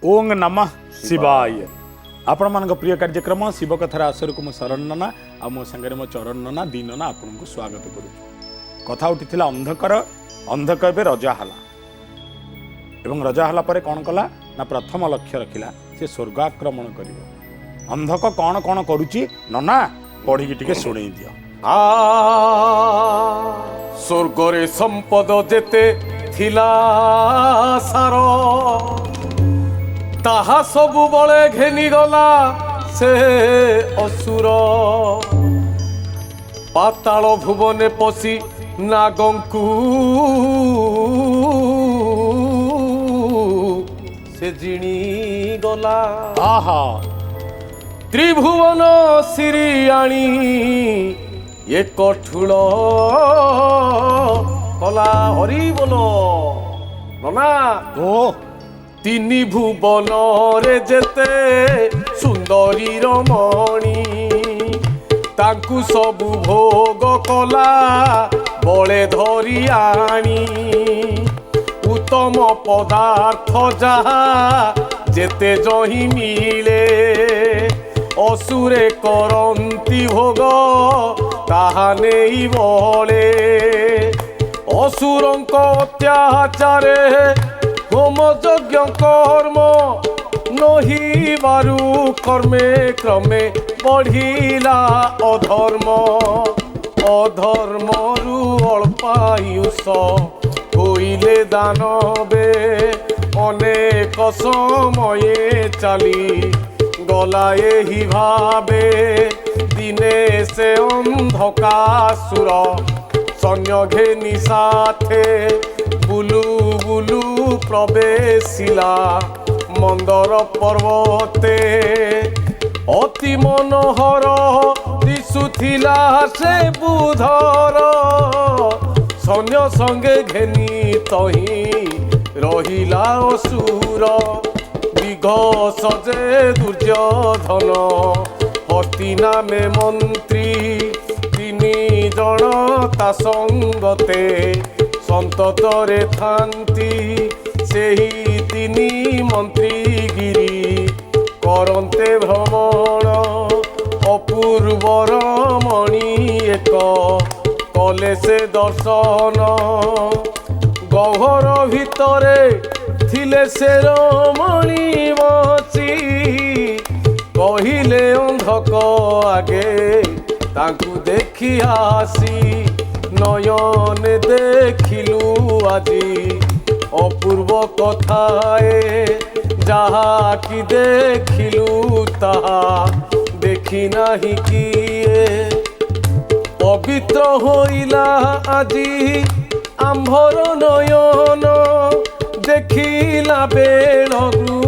ओं नमः शिवाय। आपण मान प्रिय कार्यक्रम शिव कथार आसर को शरण नना आ मो संगे मो चरण नना दीन नना आपन को स्वागत करूँ। कथा उठी अंधकर अंधक ए रजा हला एवं रजा हला परे कौन कला ना प्रथम लक्ष्य रखिला से स्वर्गाक्रमण करिवो। अंधक कौन कौन करुची नना पढ़ी टिके शुणी दियो। स्वर्गरे संपद जेते थिला सार ताहा सबु बळे घेनी गला से असुर पाताल भुवने पशी नागंकु से जिणी गला। आहा त्रिभुवन सिरी आणी एक ठूल कला हरि बोलो नना। ओ तिनि भुवन रे जेते सुंदरी रमणी तांकु सबु भोग कला बळे धरी आणी उत्तम पदार्थ जहा जेते जही मिले असुरे करंती भोग ताहा नेई बळे। असुरंक अत्याचारे होम यज्ञ कर्म नही बारु कर्मे क्रमे बढ़िला अधर्म अधर्मरु अल्पायुष होइले दानवे अनेक समये चली गला एही भावे दिने से अंधकासुर सैन्य घेनी साथे बुलु बुलु प्रवेशिला मंदर पर्वते अति मनोहर दिशुथिला से बुधर सैन्य संगे घेनी तही रहिला असुर दिघ सजे दुर्योधन हस्ती नामे मंत्री तिनि जन ता संगते संततरे थांती सेही तिनि मंत्री गिरी करंते भ्रमण अपूर्व रमणी एक कले से दर्शन गहर भितरे थिले से रमणी बची कहिले अंधक आगे तांकु देखी आसी नयन देखिलु आजी अपूर्व कथाए जहा कि देखिलु ताहा देखी नाही किए पवित्र होइला आजी आंभर नयन देखिला बेलगु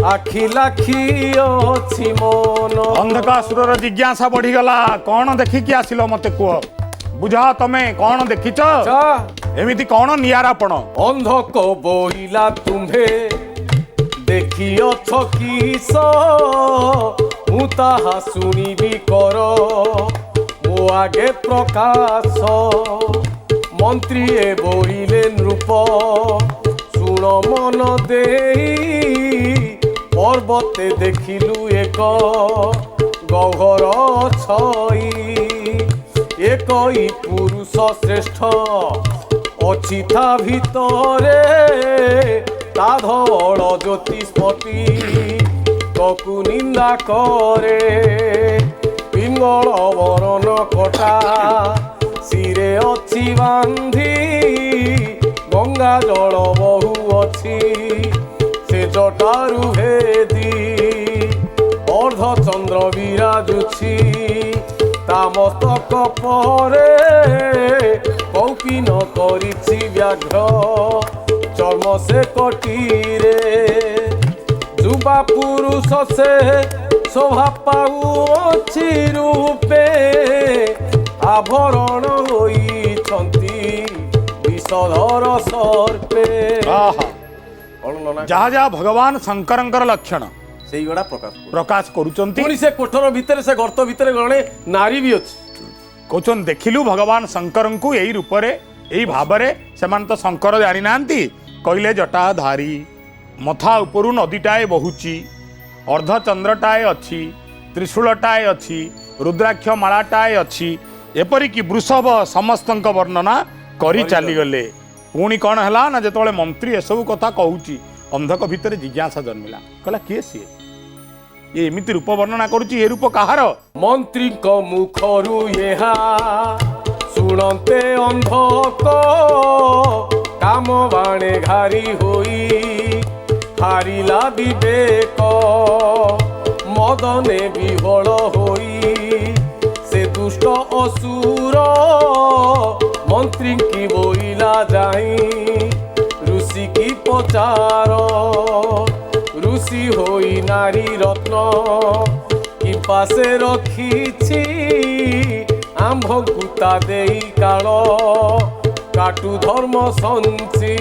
आखि लाखी अछि मन। अंधकासुर जिज्ञासा बढ़ीगला कौन देखिकी आसिल मते कुह बुझा तमे कौन देखिच एमिति कौन नियारापण। अंधक बोइला तुम्हे देखिअछ किस मु ताहा शुणिबी कर मो आगे प्रकाश मंत्री ए बोइले नृप शुण मन देई पर्वते देखिलु एक गहर छई एकई पुरुष श्रेष्ठ अछि था भितरे ता धवल ज्योतिष्पति ककु निंदा करे पिंगल वरण कटा सिरे अछि बांधी गंगा जल बहु अछि से जटारु भेदी अर्धचंद्र विराजुछि तामस्तक परे कौपिन करिछि व्याघ्र चर्म से कटीरे युवा पुरुष से शोभा पाउछि रूपे आभरण होइछन्ति विषधर सर्पे। जहा जहा भगवान शंकरंकर लक्षण से गुड़ा प्रकाश करुचंती से कोठर भितर से गर्त भितर गणे नारी भी अछि कहउछन देखिलु भगवान शंकर को यही रूप रे यही भाव रे सेमान तो शंकर जानी नांती कहले जटाधारी मथा उपरू नदीटाए बहुची अर्धचंद्रटाए अच्छी त्रिशूलटाए अच्छी रुद्राक्ष मालाटाए अच्छी एपरिक वृषभ समस्त वर्णना करी चलीगले पुणी कौन है ना जो मंत्री एसबू कथा कहूँ अंधक भितर जिज्ञासा जन्मिला कहला किए सी ये एमती रूप वर्णना करुच्ची ये रूप कहार मंत्री को मुखरु येहा सुनते अंधक काम बाणे घारी होई हारिला विवेक मदने विहल होई से दुष्ट असुर मंत्री की बोइला जाई ऋषि की पचार ऋषि होई नारी रत्न कि पासे रखिछि आम्भ गुता देई काल काटु धर्म संची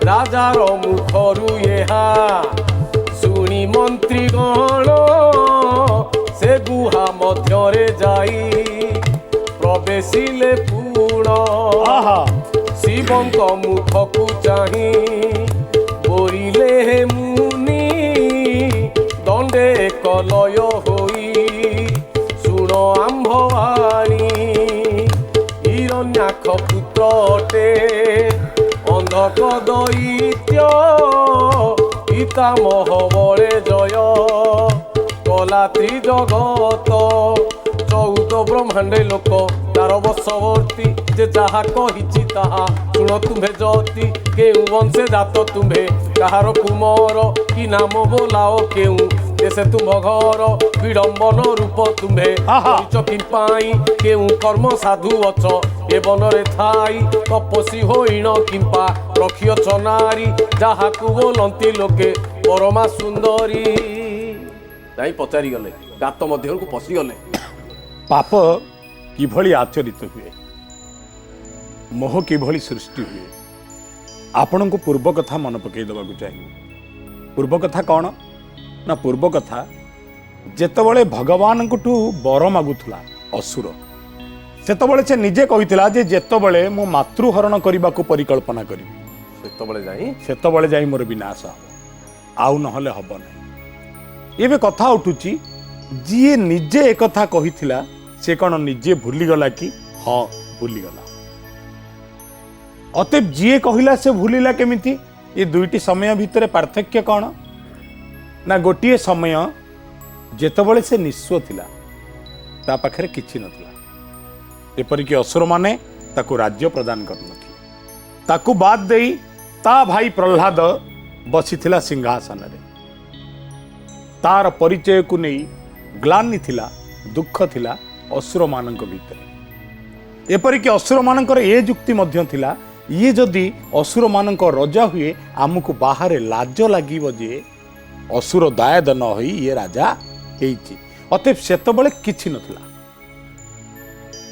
राजार मुखरु एहा शुणी मंत्री गण से गुहा मध्यरे जाई प्रवेशिले पूर्ण शिवंक मुखकु चाही बोरिले हे मुनि दंडे कलय होई शुण आम्भवाणी हिरण्याक्ष पुत्र अटे अंधक दैत्य पितामह बळे जय कला त्रिजगत 14 ब्रह्मांडे लोक तार बशवर्ती जे जहा कहिछि ताहा शुण तुम्हे जति केउ वंशे जात तुम्हे कहार कुमर कि नाम बोलाओ केउ देशे तुम घर विडंबन रूप तुम्हे चकिन पाई केउ कर्म साधु अछ ए बनरे थाई तपसी होइण किंपा रखियछ नारी जहा कु बोलंती लोके परमा सुंदरी जाई पचारि गले गात मध्य को पसी गले पाप किभଳି आचरित हुए मोह किभଳି सृष्टि हुए आपण को पूर्व कथा मन पकई देवाक चाहिए पूर्व कथा कौन ना पूर्व कथा जेतबळे भगवान को वर मागुला असुर सेतबळे से निजे कहितला जे जेतबळे मो मातृहरण करने को परिकल्पना करी सेतबळे जाई मोर विनाश आउ नहले हब नहीं एबे कथा उठुची जी निजे एक कथा कहितला से कौन निजे भूलीगला कि हाँ भूलीगला अतएव जी कहला से भूलिला केमिति ये दुईटी समय भितर पार्थक्य कौन ना गोटे समय जेतबळे से निस्व थिला ता पाखरे किछि नथिला एपरिक असुर माने ताकू राज्य प्रदान करनथिले ताकू बाद देई ता भाई प्रह्लाद बसिथिला सिंहासन रे तार परिचय को नहीं ग्लानि थिला दुख थिला असुर मानक भितर एपरिक असुर मानकर ए जुक्ति मध्य थिला ये जदि असुर मानक रजा हुए आमको बाहर लाज लागिब जे असुर दायद न होई ये राजा हेइछि अतएव सेतबळे किछि नथिला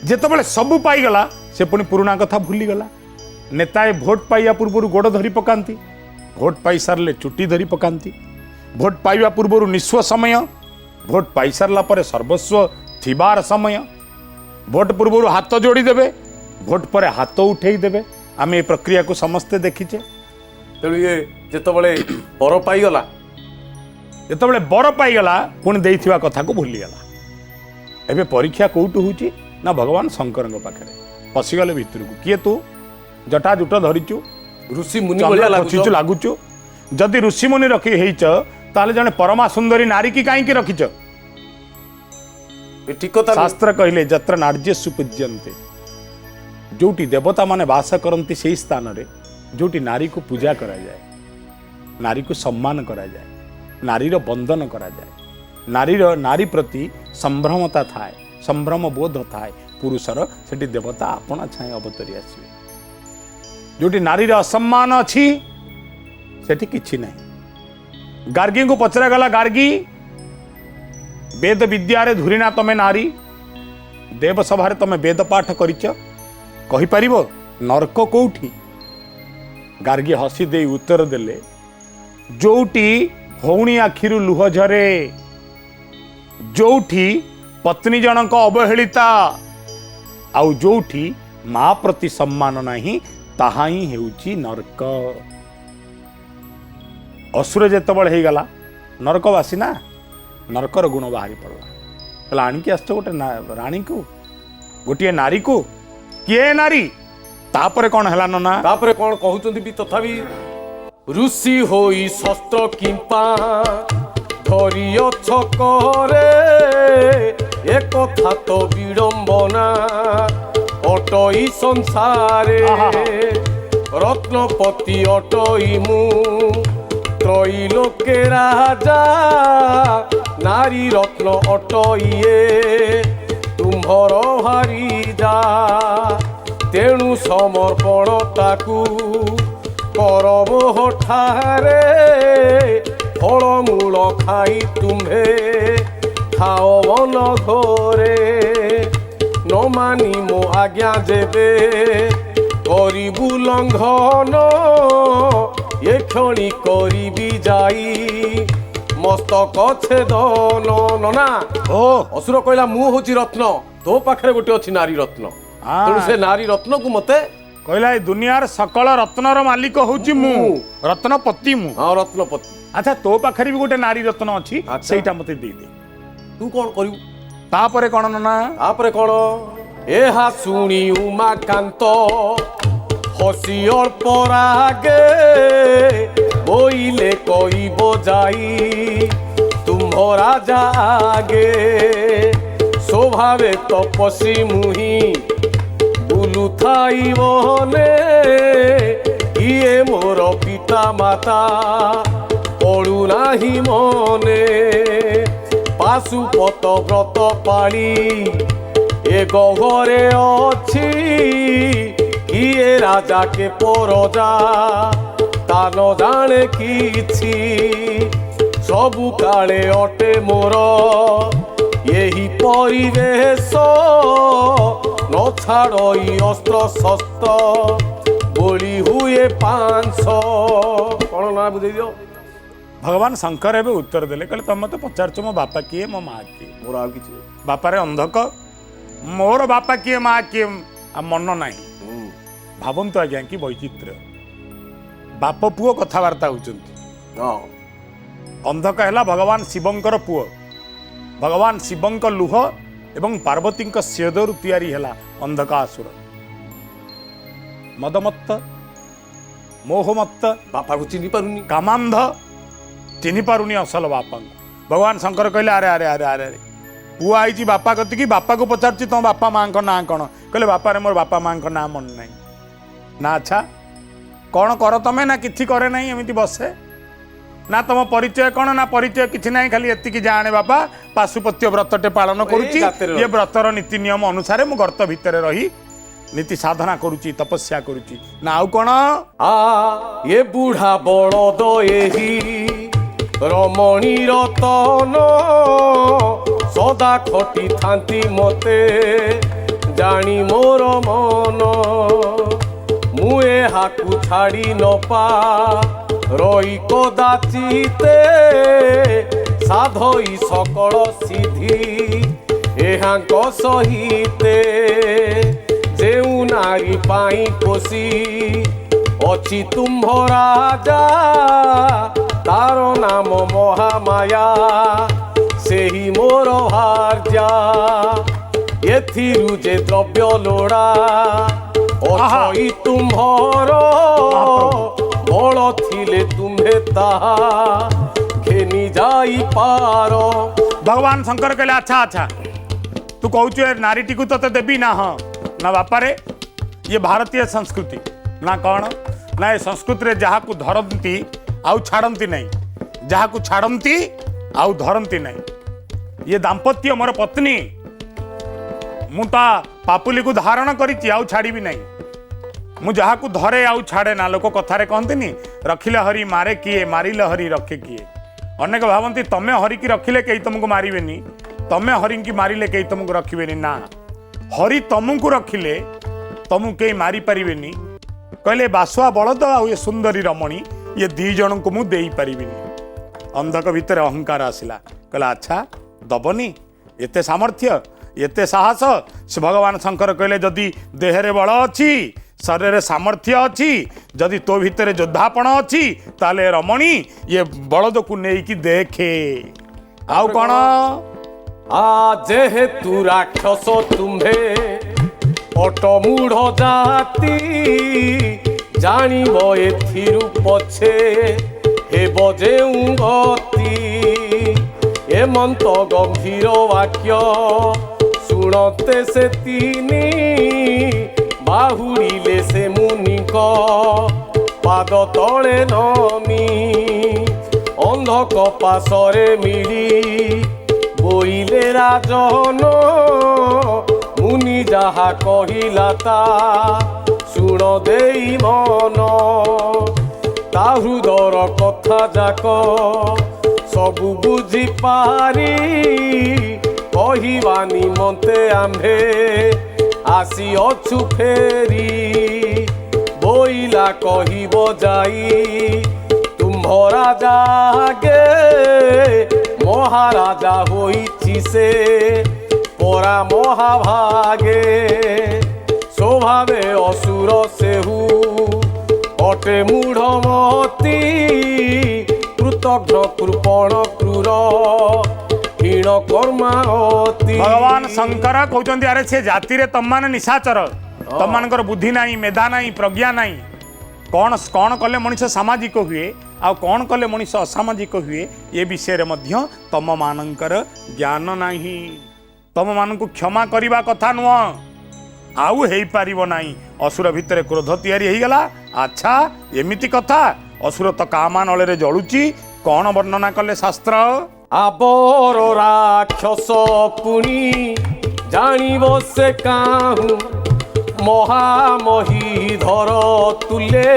जेतबळे सबु पाइगला से पुणी पुराना कथा भूली गला नेताए भोट पाइया पूर्व गोड़ धरी पकांती भोट पाई सारले चुटी धरी पकांती भोट पाइबा पूर्व निस्व समय भोट पाई सारला परे सर्वस्व थिबार समय भोट पूर्व हाथ जोड़ी देवे भोट पर हाथ उठे देवे आम ए प्रक्रिया को समस्ते देखीचे तेणु ये जेतबळे बर पाइगला जेतबळे बर पाइगला पुणी देइथिबा कथा को भूलीगला एबे परीक्षा कोउटु होची ना भगवान शंकर पाखे पशिगले भितर को किए तू जटा जुट धरिचु ऋषि मुनि भलिया लागुचु जदि ऋषि मुनि रखी हेइच ताले जने परमा सुंदरी नारी की काई की रखिच शास्त्र कहले जत्र नार्य सुपूज्यन्ते जोटी देवता माने वास करती से स्थान रे जोटी नारी को पूजा करा जाए नारी को सम्मान करा जाए नारीर बंदन करा जाए नारी प्रति संभ्रमता थाए संभ्रम बोध थाए पुरुषर सेठी देवता आपना छाए अवतरी आसवे जोटी नारीर असम्मान अच्छी सेठी किछि नहीं गार्गी को पचरा गला गार्गी वेद विद्या रे धुरीना तमे नारी देव सभा तमे वेद पाठ करिच कहि परिबो नरक कोठी गार्गी हसी दे उत्तर देले जोटी भौणी आखिरु लुह झरे जोठी पत्नी जनक अवहेलिता आउ जोठी माँ प्रति सम्मान नहीं ताहा ही हेउची नरक असुर जेतबेले ହେଇଗଲା नरकवासी ना नरकर गुण बाहरी पड़ला कहला आणिकी आसछ गोटे रानी को गोटे नारी को किए नारी तापर कौन है ना तापरे कौन कहउचंती भी तथापि ऋषि होई शस्त्र किंपा धरिय छकरे एक कथा तो विडंबना अटई संसारे रत्नपति अटई मु त्रैलोके राजा नारी रत्न अटइए तुम्भर भारी जा तेणु समर्पण ताकू करब हठारे फलमूल खाई तुम्हे खाओ वन घरे न मानी मो आज्ञा जेबे करिबु लंघन ये क्षणी करिबी जाई मस्तक छेदन नना ओ असुर कहला मु होची रत्न तो पाखरे गोटे अछि नारी रत्न हाँ। तेणु से नारी रत्न को मते कहला ए दुनियार सकल रत्नर मालिक होची मु रत्नपति मु हाँ रत्नपति अच्छा तो पाखरे भी गोटे नारी रत्न अछि अच्छा। सेटा मते दे दे तू कौन करिबु तापरे कौन ना तापरे कौन एहा शुणी उमाकांत हसी अल्प रागे बोइले कइब जाई तुम्भ राजा आगे स्वभावे तपसी मुही बुलु थाई बने इए मोर पिता माता पड़ू नाही मने पाशुपत व्रत पाली ए घरे अछि किए राजा के परजा ता न जाने किछि सबु काले अटे मोर यही परिवेश न छाड़ई अस्त्र शस्त्र बोली हुए 500 कौन ना बुझे दियो भगवान शंकर एवं उत्तर देले कहले तुम मत पचारछ मो बापा किए मो माँ किए मोर आ किछि बापारे अंधक मोर बापा किए माँ किए आ मन नहीं भावନ୍ତୁ आज्ञा कि वैचित्र्य बाप पुओ कथबार्ता होचंती हां अंधक है भगवान शिवंकर पुओ भगवान शिवंक लुह एवं पार्वती सेदरु तैयारी है अंधकासुर मदमत्त मोहमत्त बापा को चिन्ह पारुनी कामांध चिन्ह पारुनी असल बापा भगवान शंकर कहले अरे अरे अरे अरे अरे पुआ आई बापा कति कि बापा को पचार तुम बापा माँ ना कौन कहले बापा रे मोर बापा माँ ना मन नहीं ना अच्छा कौन कर तमें ना किसी करे नहीं एमती बसे ना तुम परिचय कौन ना परिचय किसी ना खाली एतिकी जाने बापा पाशुपत्य व्रतटे पालन करुच्ची ये व्रतर नीति नियम अनुसार मु गर्त भितर रही नीति साधना करुच्ची तपस्या करुच्ची ना आउ कौन आ ये बूढ़ा बड़द एही रमणी रतन सदा खटी थांती मते जानी मोर मन मुए हाकु छाड़ी न पा रई कदाचिते साधई सकल सिद्धि एहांक सहिते जेउ नारी पाई कोसी अछि तुम्भ राजा तार नाम महामाया सेही मोर भार्या एथिरु जे द्रव्य लोड़ा अछई तुम्भर बल थिले तुम्हे ताहा घेनी जाई पार भगवान शंकर कहले अच्छा अच्छा तू कहू नारीटी को तते देवी ना हाँ ना बापा रे ये भारतीय संस्कृति ना कौन ना ये संस्कृति रे जहाँ को धरती आउ छाड़ती नहीं जहाँ को छाड़ती आउ धरती नहीं ये दाम्पत्य मोर पत्नी मुता पापुली को धारण करी आउ छाड़ी नहीं मु जहाँ को धरे आउ छाड़े ना लोक कथारे कहते रखिले हरि मारे किए मारिले हरि रखे किए अनेक भावती तमें हरि की रखिले कई तुमको मारे तमें हरि की मारिले कई तुमको रखिबेनी ना हरि तुमको रखिले तुमको कई मारी पारिबेनी कहले बासुआ बलद आ ये सुंदरी रमणी ये दी जन को मुझे दे पारि अंधक भितर अहंकार आसला कहला अच्छा दबनी एते सामर्थ्य एते साहस से भगवान शंकर कहले जदि देहरे बल अच्छी शरीर सामर्थ्य अच्छी जदि तो भितर योद्धापण अच्छी ताले रमणी ये बलद को नहीं देखे आउ कौन जेहेतु राक्षस तुम्हे अटमूढ़ जाति जानिब एथिरु पछे हेब जेउ गति एमंत गंभीर वाक्य शुणते से तीनी बाहुड़िले से मुनिक पाद तले नमी अंधक पाशरे मिली बोइले राजन मुनि जहा कहिला ता शुण देई मन ता हृदर कथा जाक सबु बुझी पारी कहिबा निमंते आम्भे आसी अछु फेरी बोइला कहिब जाई तुम्भ राजा गे महाराजा होइछि से परा महाभागे स्वभावे असुर सेहु अटे मूढ़मती कृतघ्न कृपण क्रूर हीण कर्मावती भगवान शंकर कहते अरे से जाति रे तम माने निशाचर तम मानकर बुद्धि नहीं मेधा नहीं प्रज्ञा नहीं कौन कौन कले मनुष्य सामाजिक हुए आउ कौन कले मनुष्य असामाजिक हुए ये विषय रे मध्य तम मानकर ज्ञान नहीं तम मान को क्षमा करने कथा नुह आउ हेई पारिबो नहीं असुर भितर क्रोध तैयारी हो गला अच्छा एमिति कथा असुर तो कामा नले रे जळुची कौन वर्णना कले शास्त्र आबर राक्षस पुणी जानिब से काहू महामही धर तुले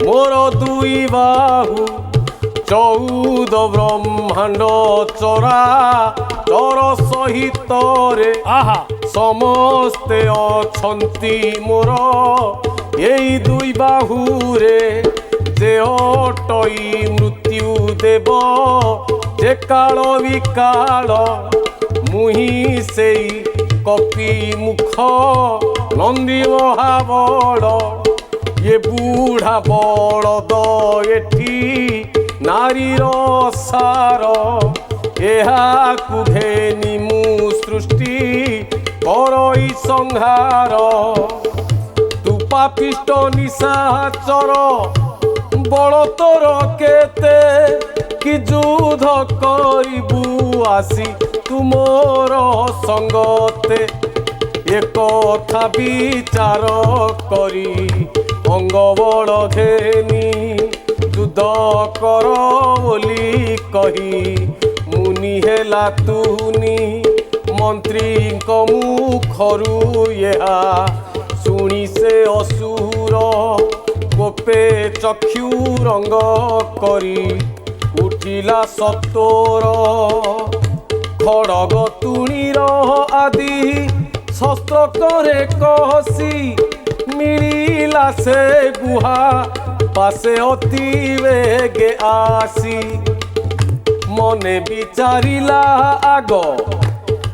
मोर दुई बाहु 14 ब्रह्मांड चरा चर सहित रे आहा समस्ते अछंती मोर एई दुई बाहु रे जे अटई मृत्यु देव जे काल विकाल मुही सेई कपि मुख नंदी महाबड़ ये बूढ़ा बलद एठी नारीर सार एहाकु घेनी मु सृष्टि करई संहार तू पापिष्ट निशाचर बड़ तोर केते कि युद्ध करिबु आसी तुमोर संगते एक कथा विचार करी अंग बड़ घेनी युद्ध कर बोली कही मुनि हेला तुनी मंत्री मुखरु या शुणी से असुर गोपे चक्षु रंग करी उठिला सतोर खड़ग तुणीर आदि शस्त्र करे कहसी मिलिला से गुहा पासे अति वेगे आसी मने विचारिला आग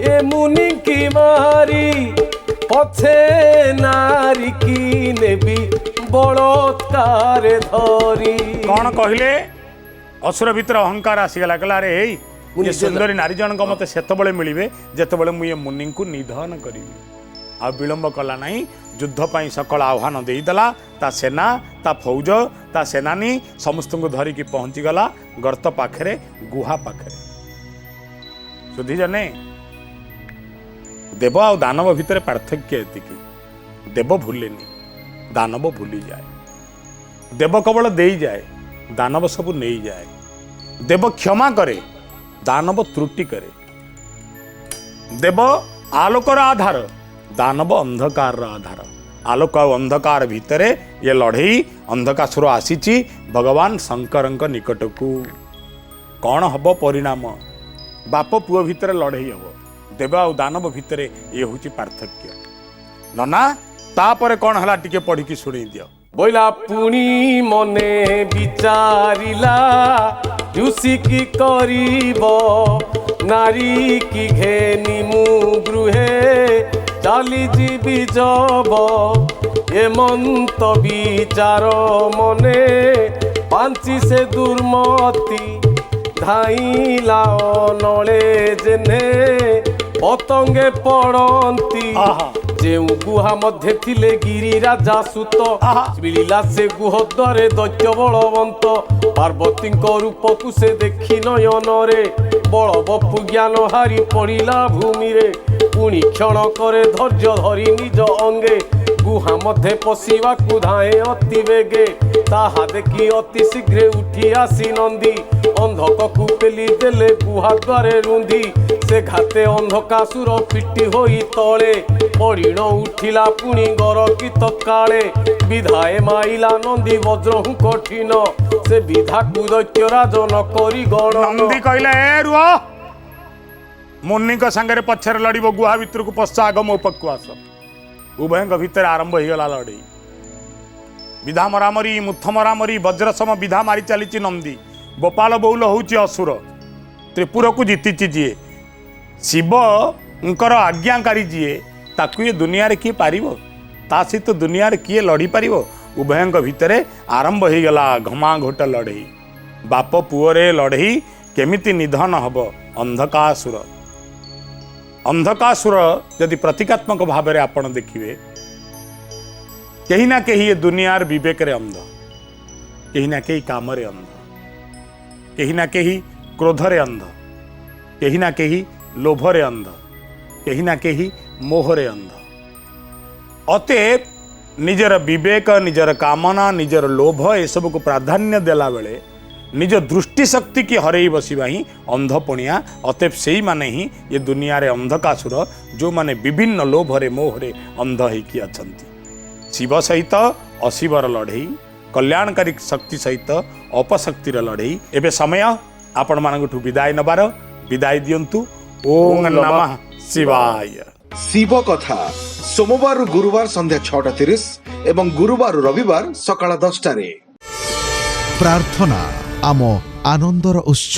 ए मुनि की मारी पछे नारी की नेबी बड़त्कार धरी कौन कहले असुर भितर अहंकार आसीगला कहला रे हे ये सुंदरी नारी जनक मते सेतबळे मिलिबे जेतबळे मु ये मुनि को निधन करिबी आ विलंब कला नहीं युद्ध पाई सकल आह्वान देईदला ता सेना ता फौज ता सेनानी समस्त को धरिकी पहुंची गला गर्त पाखरे गुहा पाखरे सुधी जने देव आ दानव भितर पार्थक्य एतिकी देव भूलेनी दानव भूली जाए देव केवल दे जाए दानव सबू नहीं जाए देव क्षमा करे दानव त्रुटि करे देव आलोकर आधार दानव अंधकार आधार आलोक और अंधकार भितर ये लड़ई अंधकासुर आसीची भगवान शंकरंक निकट को कौन हम परिणाम बाप पुओ भितर लड़ई हम देव आ दानव भितर ये हूँ पार्थक्य नना तापर कौन है टिके पढ़ी की शुणी दियो बोला पुणी मने विचारिला युसिकी करीब नारी की घेनी मु गृहे चाली जीवी जब ଏମନ୍ତ ବିଚାର ମନେ ପାଞ୍ଚି ସେ ଦୁର୍ମତି ଧାଇଲା ନଳେ ଜେନେ ପତଙ୍ଗେ ପଡ଼ନ୍ତି ଯେଉଁ ଗୁହା ମଧ୍ୟ ଥିଲେ ଗିରିରାଜା ସୁତ ମିଳିଲା ସେ ଗୁହ ଦ୍ୱାରେ ଦୈତ୍ୟ ବଳବନ୍ତ ପାର୍ବତୀଙ୍କ ରୂପକୁ ସେ ଦେଖି ନୟନରେ ବଳବପୁ ଜ୍ଞାନ ହାରି ପଡ଼ିଲା ଭୂମିରେ ପୁଣି କ୍ଷଣ କରେ ଧୈର୍ଯ୍ୟ ଧରି ନିଜ ଅଙ୍ଗେ ଗୁହା ମଧ୍ୟରେ ପଶିବାକୁ ଧାଏଁ ଅତି ବେଗେ ତାହା ଦେଖି ଅତି ଶୀଘ୍ରେ ଉଠି ଆସି ନନ୍ଦୀ ଅନ୍ଧକକୁ ପେଲି ଦେଲେ ଗୁହା ଦ୍ୱାରେ ରୁନ୍ଧି ସେ ଘାତେ ଅନ୍ଧକାସୁର ପିଟି ହୋଇ ତଳେ ପଡ଼ିଣ ଉଠିଲା ପୁଣି ଗରକିତ କାଳେ ବିଧାଏ ମାଇଲା ନନ୍ଦୀ ବଜ୍ରହୁ କଠିନ ସେ ବିଧାକୁ ଦୈତ୍ୟରାଜ ନ କରି ଗଣ ନନ୍ଦୀ କହିଲେ ଏ ରୁହ ମୁନିଙ୍କ ସାଙ୍ଗରେ ପଛରେ ଲଢିବ ଗୁହା ଭିତରକୁ ପଶ ଆଗ ମୋ ପାଖକୁ ଆସ ଉଭୟଙ୍କ ଭିତରେ ଆରମ୍ଭ ହେଇଗଲା ଲଢ଼େଇ ବିଧା ମରାମରି ମୁଥ ମରାମରି ବଜ୍ରସମ ବିଧା ମାରି ଚାଲିଛି ନନ୍ଦୀ ଗୋପାଳ ବଉଲ ହଉଛି ଅସୁର ତ୍ରିପୁରକୁ ଜିତିଛି ଯିଏ ଶିବଙ୍କର ଆଜ୍ଞାକାରୀ ଯିଏ ତାକୁ ଏ ଦୁନିଆରେ କିଏ ପାରିବ ତା ସହିତ ଦୁନିଆରେ କିଏ ଲଢ଼ିପାରିବ ଉଭୟଙ୍କ ଭିତରେ ଆରମ୍ଭ ହେଇଗଲା ଘମାଘୋଟ ଲଢ଼େଇ ବାପ ପୁଅରେ ଲଢ଼େଇ କେମିତି ନିଧନ ହେବ ଅନ୍ଧକାସୁର ଯଦି ପ୍ରତୀକାତ୍ମକ ଭାବରେ ଆପଣ ଦେଖିବେ କେହି ନା କେହି ଏ ଦୁନିଆର ବିବେକରେ ଅନ୍ଧ କେହି ନା କେହି କାମରେ ଅନ୍ଧ କେହି ନା କେହି କ୍ରୋଧରେ ଅନ୍ଧ କେହି ନା କେହି ଲୋଭରେ ଅନ୍ଧ କେହି ନା କେହି ମୋହରେ ଅନ୍ଧ ଅତଏବ ନିଜର ବିବେକ ନିଜର କାମନା ନିଜର ଲୋଭ ଏସବୁକୁ ପ୍ରାଧାନ୍ୟ ଦେଲା ବେଳେ ନିଜ ଦୃଷ୍ଟି ଶକ୍ତି କି ହରେଇ ବସିବା ହିଁ ଅନ୍ଧପଣିଆ ଅତଏବ ସେଇମାନେ ହିଁ ଏ ଦୁନିଆରେ ଅନ୍ଧକାସୁର ଯେଉଁମାନେ ବିଭିନ୍ନ ଲୋଭରେ ମୋହରେ ଅନ୍ଧ ହେଇକି ଅଛନ୍ତି ଶିବ ସହିତ ଅଶିବର ଲଢ଼େଇ କଲ୍ୟାଣକାରୀ ଶକ୍ତି ସହିତ ଅପଶକ୍ତିର ଲଢ଼େଇ ଏବେ ସମୟ ଆପଣମାନଙ୍କଠୁ ବିଦାୟ ନେବାର ବିଦାୟ ଦିଅନ୍ତୁ ଓಂ ନମଃ ଶିବାୟ ଶିବ କଥା ସୋମବାରରୁ ଗୁରୁବାର ସନ୍ଧ୍ୟା 6:30 ଏବଂ ଗୁରୁବାର ରବିବାର ସକାଳ 10টাରେ ପ୍ରାର୍ଥନା ଆମ ଆନନ୍ଦର ଉତ୍ସ।